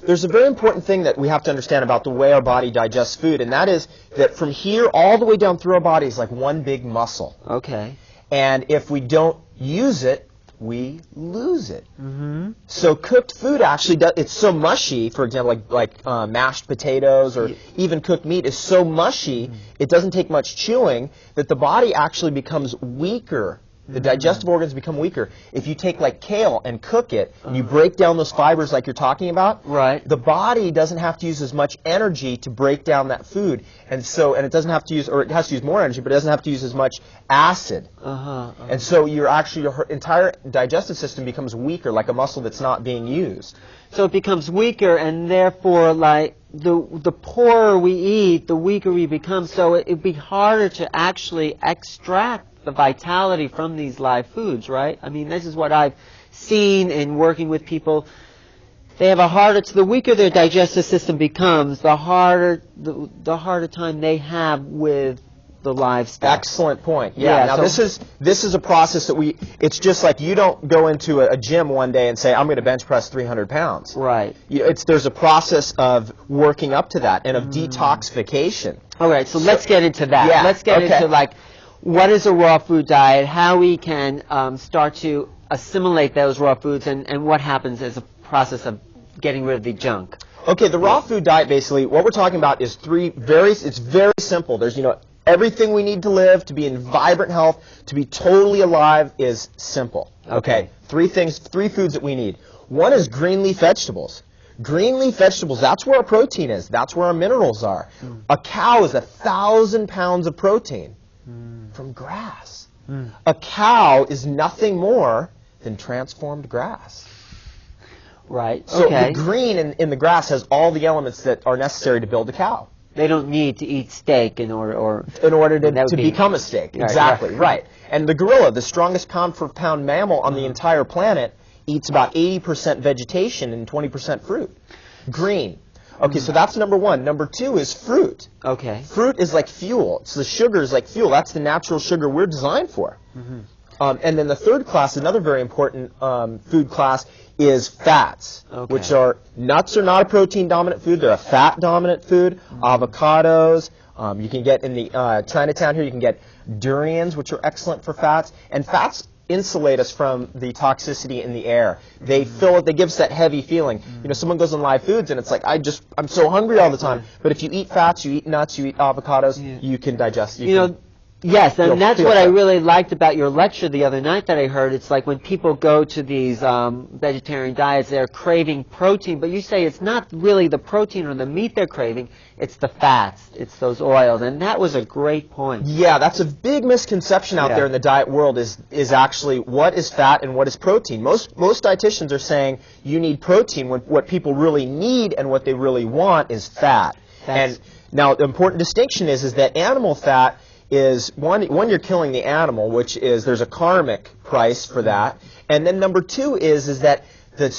there's a very important thing that we have to understand about the way our body digests food, and that is that from here all the way down through our body is like one big muscle. Okay. And if we don't use it, we lose it. Mm-hmm. So cooked food actually does, it's so mushy, for example, like mashed potatoes or even cooked meat is so mushy, it doesn't take much chewing, that the body actually becomes weaker. The digestive organs become weaker. If you take like kale and cook it, and you break down those fibers like you're talking about, right, the body doesn't have to use as much energy to break down that food. And it doesn't have to use, or it has to use more energy, but it doesn't have to use as much acid. And so your entire digestive system becomes weaker, like a muscle that's not being used. So it becomes weaker, and therefore, like, the poorer we eat, the weaker we become. So it'd be harder to actually extract the vitality from these live foods, right? I mean, this is what I've seen in working with people. They have the weaker their digestive system becomes, the harder time they have with the live stuff. Excellent point. Yeah. Now this is a process that it's just like you don't go into a gym one day and say, I'm going to bench press 300 pounds. Right. There's a process of working up to that and of detoxification. All right, so let's get into that. Yeah. Let's get into, like, what is a raw food diet, how we can start to assimilate those raw foods, and what happens as a process of getting rid of the junk. Okay, the raw food diet, basically, what we're talking about is it's very simple. There's, everything we need to live, to be in vibrant health, to be totally alive is simple. Okay. Three foods that we need. One is green leaf vegetables. Green leaf vegetables, that's where our protein is. That's where our minerals are. A cow is 1,000 pounds of protein. From grass. A cow is nothing more than transformed grass. Right. So the green in the grass has all the elements that are necessary to build a cow. They don't need to eat steak in order to become a steak. Exactly. Right. And the gorilla, the strongest pound-for-pound mammal on the entire planet, eats about 80% vegetation and 20% fruit. Green. Okay, so that's number one. Number two is fruit. Okay. Fruit is like fuel. So the sugar is like fuel. That's the natural sugar we're designed for. And then the third class, another very important food class, is fats, which are nuts are not a protein-dominant food. They're a fat-dominant food. Avocados. You can get in the Chinatown here, you can get durians, which are excellent for fats. And fats insulate us from the toxicity in the air. They they give us that heavy feeling. Someone goes on live foods and it's like, I'm so hungry all the time. But if you eat fats, you eat nuts, you eat avocados, you can digest. Yes, and that's what I really liked about your lecture the other night that I heard. It's like when people go to these vegetarian diets, they're craving protein, but you say it's not really the protein or the meat they're craving, it's the fats, it's those oils, and that was a great point. Yeah, that's a big misconception out there in the diet world is actually what is fat and what is protein. Most dietitians are saying you need protein when what people really need and what they really want is fat. And now the important distinction is that animal fat is one, you're killing the animal, which is there's a karmic price for that, and then number two is that the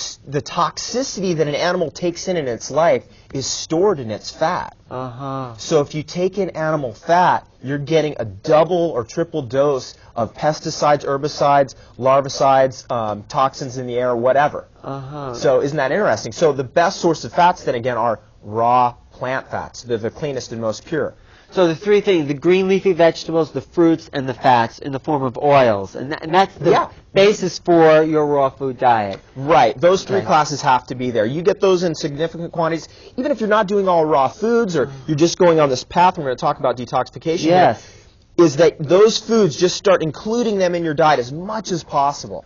toxicity that an animal takes in its life is stored in its fat. So if you take in animal fat, you're getting a double or triple dose of pesticides, herbicides, larvicides, toxins in the air, whatever. So isn't that interesting? So the best source of fats then again are raw plant fats. They're the cleanest and most pure. So the three things, the green leafy vegetables, the fruits, and the fats in the form of oils. And that's the basis for your raw food diet. Right. Those three classes have to be there. You get those in significant quantities, even if you're not doing all raw foods or you're just going on this path. We're going to talk about detoxification. Yes. Is that those foods, just start including them in your diet as much as possible.